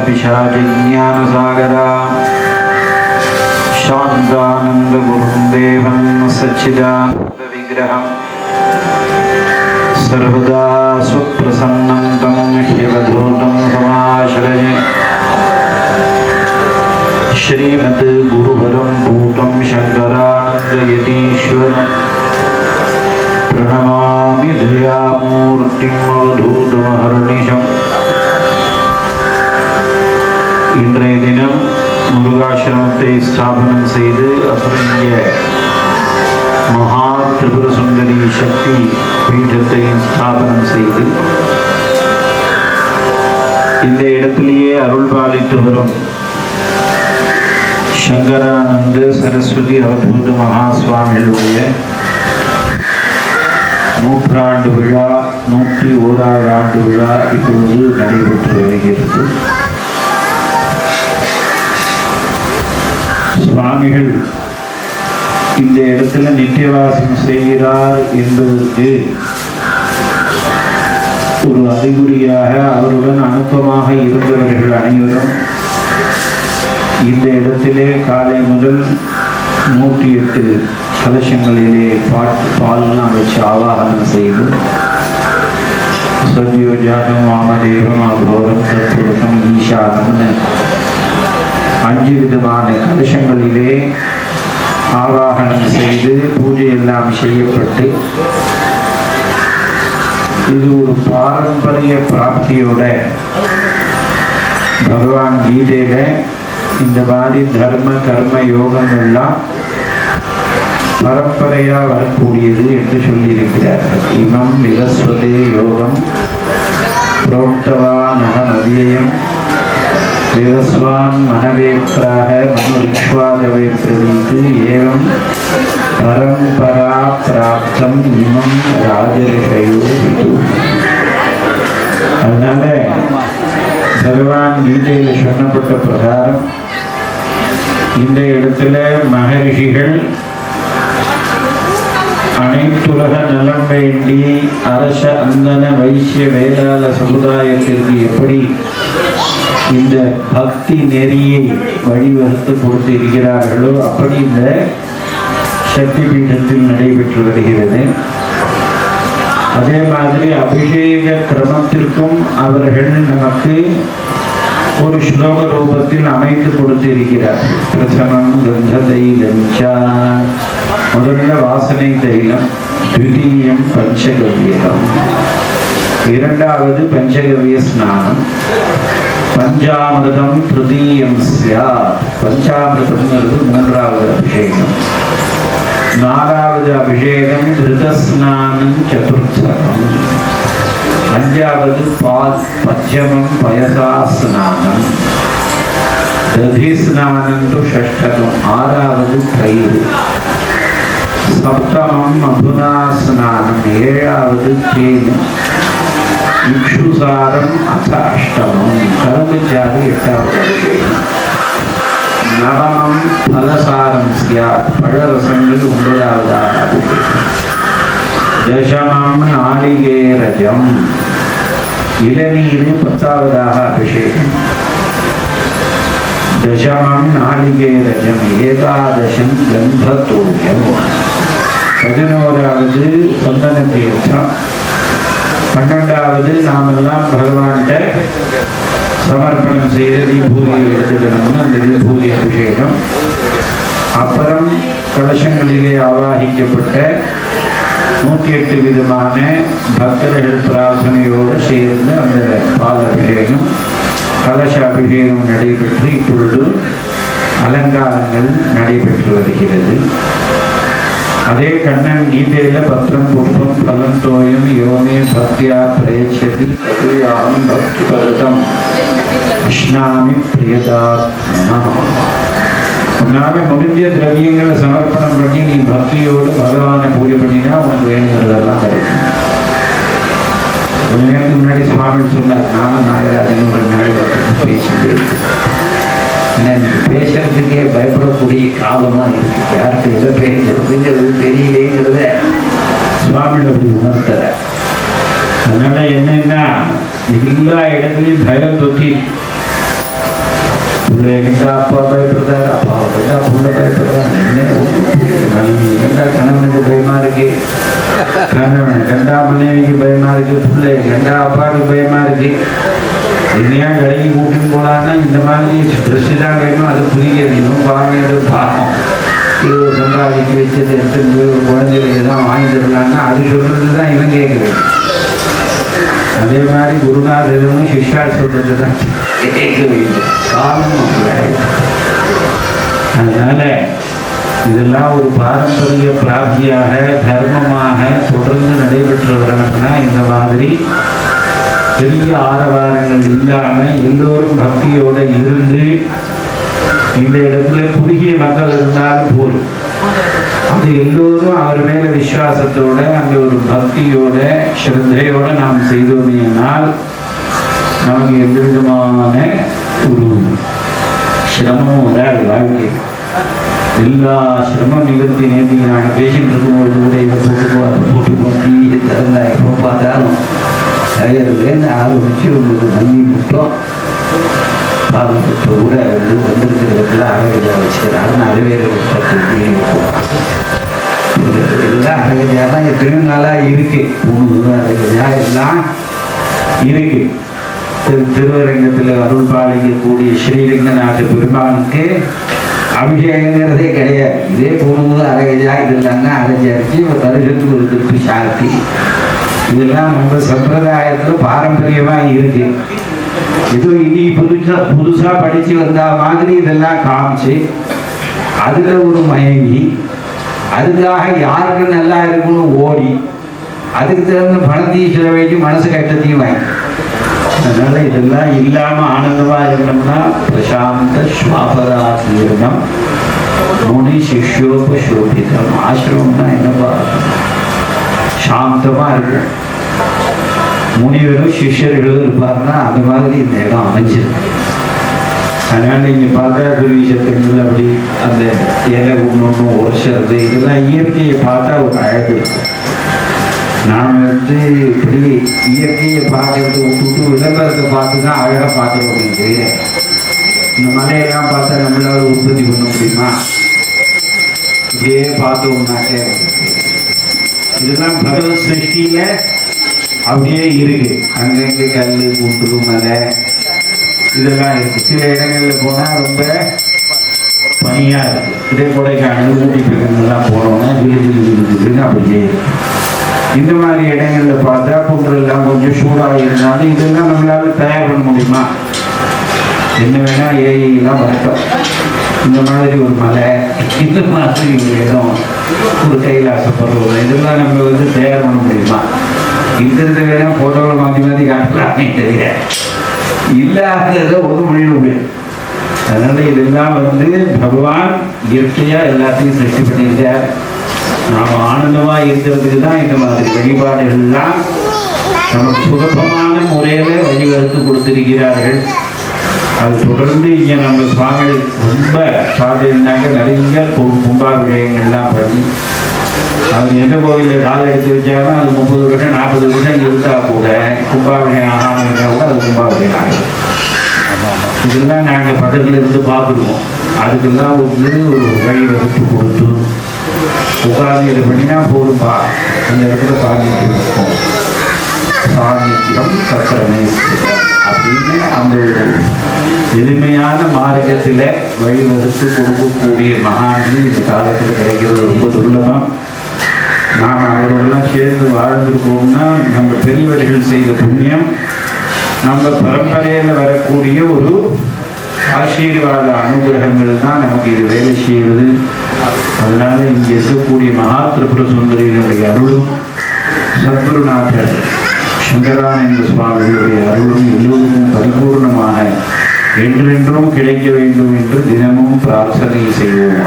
पिशाचिज्ञानसागरा शान्तानन्दगुरुं देवं सच्चिदानन्दविग्रहं सर्वदा सुप्रसन्नं तं शिवदूतं समाश्रये श्रीमद् गुरुवरं भूतं शङ्करानन्दयतीश्वरं प्रणमामि दयामूर्तिं अवधूतमहर्निशम् இன்றைய தினம் முருகாசிரமத்தை ஸ்தாபனம் செய்து அப்புறம் மகா திரிபுர சுந்தரி சக்தி பீடத்தை ஸ்தாபனம் செய்து இந்த இடத்திலேயே அருள் பாலித்து வரும் சங்கரானந்த சரஸ்வதி அவதூத மகா சுவாமிகளுடைய 100ஆண்டு விழா 101வது ஆண்டு விழா இப்பொழுது நடைபெற்று வருகிறது. சுவாமிகள் இந்த இடத்துல நித்தியவாசம் செய்கிறார் என்பதற்கு ஒரு அறிகுறியாக அவருடன் அனுப்பமாக இருந்தவர்கள் அனைவரும் இந்த இடத்திலே காலை முதல் 108 கலசங்களிலே பால்லாம் வச்சு ஆவாகனம் செய்து சத்யோஜானம் வாமதேவம் அகோரம் தத்புருஷம் ஈசானம்னு 5 விதமான கலசங்களிலே ஆவாகனம் செய்து பூஜை எல்லாம் செய்யப்பட்டு இது ஒரு பாரம்பரிய பிராப்தியோட பகவான் கீதையில இந்த மாதிரி தர்ம கர்ம யோகம் எல்லாம் பரம்பரையா வரக்கூடியது என்று சொல்லியிருக்கிறார்கள். இமம் விகஸ்வதே யோகம் புரோக்தவான் அகமதியம் விவஸ்வான் மனவேற்றாக மனுஷ்வாதவை பிரதீத்து ஏவம் பரம்பரா பிராப்தம் இமம் ராஜரிஷையோ விது. அதனால பகவான் கீதையில் சொன்னப்பட்ட பிரகாரம் இந்த இடத்துல மகரிஷிகள் அனைத்துலக நலம் வேண்டி அரச அந்தன வைசிய வேதாள சமுதாயத்திற்கு எப்படி இந்த பக்தி நெறியை வழிவகுத்து கொடுத்து இருக்கிறார்களோ அப்படி இந்த சக்தி பீடத்தில் நடைபெற்று வருகிறது. அதே மாதிரி அபிஷேக கிரமத்திற்கும் அவர்கள் நமக்கு ஒரு ஸ்லோக ரூபத்தில் அமைத்து கொடுத்து இருக்கிறார்கள். பிரசமம் கந்த தைலம், முதல்ல வாசனை தைலம், த்விதீயம் பஞ்சகவ்யம், இரண்டாவது பஞ்சகவ்ய ஸ்நானம், பஞ்சாமிரதம் திருதீயம் ஸ்யாத், பஞ்சாமிரதம்ங்கிறது 3வது அபிஷேகம், 4வது அபிஷேகம் திருதஸ்நானம் சதுர்த்தகம், 5வது பால் பஞ்சமம் பயசா ஸ்நானம், ததி ஸ்நானம் து ஷஷ்டகம், 6வது தயிர், சப்தமம் மதுனா ஸ்நானம், 7வது தேன், இக்ஷுசாரம் அத அஷ்டமம், கரும்புச்சாறு 8வது அபிஷேகம், நவமம் பலசாரம் ஸ்யாத், பழரசங்கள் 9வது அபிஷேகம், தசமம் நாளிகேரஜம், இளநீர் 10வதாக அபிஷேகம், தசமம் நாளிகேரஜம், ஏகாதசம் கந்ததோயம், 11வது சந்தன தீர்த்தம், 12வது நாமெல்லாம் பகவான்கிட்ட சமர்ப்பணம் செய்த தீபூதியை எடுத்துக்கணும்னு அந்த தீபூதி அபிஷேகம். அப்புறம் கலசங்களிலே ஆவாகிக்கப்பட்ட 108 விதமான பக்தர்கள் பிரார்த்தனையோடு சேர்ந்து அந்த பால் அபிஷேகம் கலச அபிஷேகம் நடைபெற்று இப்பொழுது அலங்காரங்கள் நடைபெற்று வருகிறது. அதே கண்ணன் கீதையில பத்திரம் புஷ்பம் பலம் தோயம் யோமே பக்தியா பிரயச்சதி ததுயாம் பக்தி பரதம் கிருஷ்ணாமி பிரியதாத்மனா. உன்னால முடிஞ்ச திரவியங்களை சமர்ப்பணம் பண்ணி நீ பக்தியோடு பகவானை பூஜை பண்ணினா உனக்கு வேணுங்கிறதெல்லாம் கிடைக்கும். கொஞ்ச நேரத்துக்கு முன்னாடி சுவாமி சொன்னார், நானும் நாகராஜன் ஒரு நாள் பேசிட்டு பேசுறதுக்கே பயப்படக்கூடிய காலமாக இருக்கு. யாருக்கு எதை பேசுறதுங்கிறது தெரியலேங்கிறத சுவாமியோட உணர்த்துற. அதனால என்னன்னா எல்லா இடத்துலையும் பயம் தொத்தி பிள்ளை கண்டா அப்பா பயப்படுறாரு, அப்பாவை கண்டா புள்ள பயப்படுறாரு. கண்டா கணவனுக்கு பயமா இருக்கு, கணவன் கண்டா மனைவிக்கு பயமா இருக்கு, பிள்ளை கண்டா அப்பாவுக்கு பயமா இருக்கு. என்னையா கடைக்கு கூட்டின்னு போலான்னா இந்த மாதிரி ட்ரெஸ்ஸு தான் வேணும், அது புரியாது. இன்னும் வாங்கினது பார்ப்போம், இது சம்பாதிக்க வச்சது எடுத்து குழந்தைகளுக்கு தான் வாங்கி தரலான்னா அது சொல்றது தான் இவன் கேட்குறது. அதே மாதிரி குருநாதரும் சிஷ்யா சொல்றது தான் கேட்க வேண்டும். காரணம் அதனால இதெல்லாம் ஒரு பாரம்பரிய பிராப்தியாக தர்மமாக தொடர்ந்து நடைபெற்று வரணும்னா இந்த மாதிரி பெரிய ஆரவாரங்கள் இல்லாம எல்லோரும் பக்தியோட இருந்து இந்த இடத்துல குறுகிய மக்கள் இருந்தாலும் போதும். அது எல்லோரும் அவர் மேல விசுவாசத்தோட அந்த ஒரு பக்தியோட ஸ்ரத்தையோட நாம் செய்தோம்னால் நமக்கு எந்த விதமான ஒரு சிரமமும் வராது. வாழ்க்கை எல்லா சிரமம் நிகழ்த்தி நேர்த்தி நாங்கள் பேசிட்டு இருக்கும்போது கூட இதை போட்டு திறந்தா எப்போ பார்த்தாலும் தயாரிலேருந்து ஆரம்பிச்சு உங்களுக்கு நம்பி முட்டோம் பாதுகாப்பு கூட வந்திருக்கிறதுல அழகஜா வச்சுக்கிறாரு. அறவேறு எல்லாம் அழகஜா தான் எத்தனையோ நாளாக இருக்கு. 3 அழகஜா எல்லாம் இருக்கு. திருவரங்கத்தில் அருள் பாலிக்கக்கூடிய ஸ்ரீரங்கநாத பெருமானுக்கு அபிஷேகங்கிறதே கிடையாது. இதே 3 அழகஜா இதெல்லாம் அழகரிச்சு வருஷத்துக்கு ஒரு திருப்பி சாத்தி இதெல்லாம் நம்ம சம்பிரதாயத்தில் பாரம்பரியமாக இருக்கு. ஏதோ இனி புதுசா படிச்சு வந்த மாதிரி இதெல்லாம் காமிச்சு அதுல ஒரு மயங்கி அதுக்காக யாருக்கு நல்லா இருக்கணும் ஓடி அதுக்கு தகுந்த பணத்தையும் செலவழிச்சு மனசு கஷ்டத்தையும் வாங்கி. அதனால இதெல்லாம் இல்லாம ஆனந்தமா இருக்கணும்னா பிரசாந்த ஸ்வாபராசீரணம் முனி சிஷ்யோபசோபிதம். ஆசிரமம்னா என்னப்பா? சாந்தமா இருக்கும், முனிவரும் சிஷ்யர்களும் இருப்பாருன்னா அந்த மாதிரி இந்த இடம் அமைஞ்சிருக்கு. அதனால நீங்க பார்த்தா துரிசத்தங்கள் அப்படி அந்த இலை ஒன்று உரைச்சது இதெல்லாம் இயற்கையை பார்த்தா ஒரு அழகு இருக்கும். நாம் இப்படி இயற்கையை பார்க்கறது விட்டுட்டு விளம்பரத்தை பார்த்து தான் அழகாக பார்த்துருவோம். தெரியல இந்த மலையெல்லாம் பார்த்தா நம்மளால உற்பத்தி பண்ண முடியுமா? இதே பார்த்தோம்னாக்க இதெல்லாம் பகவத் சிருஷ்டியில அப்படியே இருக்கு. அங்கங்கே கல் குண்டு மலை இதெல்லாம் இருக்கு. சில இடங்கள்ல போனா ரொம்ப பனியா இருக்கு. இதே கொடைக்கானல் ஊட்டி பக்கங்கள்லாம் போனோம்னா விழுது அப்படியே இருக்கு. இந்த மாதிரி இடங்கள்ல பார்த்தா பொங்கல் எல்லாம் கொஞ்சம் சூடாக இருந்தாலும் இதெல்லாம் நம்மளால தயார் பண்ண முடியுமா? என்ன வேணா ஏஐலாம் வரட்டும். இந்த மாதிரி ஒரு மலை, இந்த மாதிரி ஒரு இடம், ஒரு கைலாச பருவம் இதெல்லாம் நம்ம தயார் பண்ண முடியுமா? இருக்கிறத வேணா போட்டோவில் மாற்றி காட்டலாமே தெரியல, இல்லாததை ஒரு முடிவு. அதனால இதெல்லாம் பகவான் இயற்கையா எல்லாத்தையும் சிருஷ்டி பண்ணியிருக்கார். நாம் ஆனந்தமா இருக்கிறதுக்கு தான் இந்த மாதிரி வழிபாடுகள்லாம் நமக்கு சுலபமான முறையில வழிவகுத்து கொடுத்திருக்கிறார்கள். அது தொடர்ந்து இங்கே நம்ம சுவாமிகள் ரொம்ப சாதினாங்க. நிறைய கும்பாபிஷேகங்கள்லாம் பண்ணி அவர் எந்த கோவிலில் காலை எடுத்து வச்சாலும் அது 30 வருஷம் 40 வருஷம் இருந்தால் கூட கும்பாபிஷேகம் ஆகாமல் இருந்தால் கூட அது கும்பாபிஷேகம் ஆகும். இதெல்லாம் நாங்கள் பக்கத்தில் இருந்து பார்த்துருவோம். அதுக்கெல்லாம் ஒரு வழி வகுத்து கொடுத்து உட்கார்ந்து இது பண்ணினா போதும்பா, அந்த இடத்துல சாதித்து இருக்கும். சாதித்யம் சக்கரமே அப்படின்னு அந்த எளிமையான மார்க்கத்தில் வழிவகுத்து கொடுக்கக்கூடிய மகான்கள் இந்த காலத்தில் கிடைக்கிறது ரொம்ப துர்லபம். நாம் அவர்களெல்லாம் சேர்ந்து வாழ்ந்துருக்கோம்னா நம்ம பெரியவர்கள் செய்த புண்ணியம், நம்ம பரம்பரையில் வரக்கூடிய ஒரு ஆசீர்வாத அனுகிரகங்கள் தான் நமக்கு இது வேலை செய்வது. அதனால இங்கே இருக்கக்கூடிய மகா திரிபுர சுந்தரியினுடைய அருளும் சத்குருநாதர் சங்கரானந்த சுவாமிகளுடைய அருளும் எல்லோருக்கும் பரிபூர்ணமாக என்றென்றும் கிடைக்க வேண்டும் என்று தினமும் பிரார்த்தனை செய்வோம்.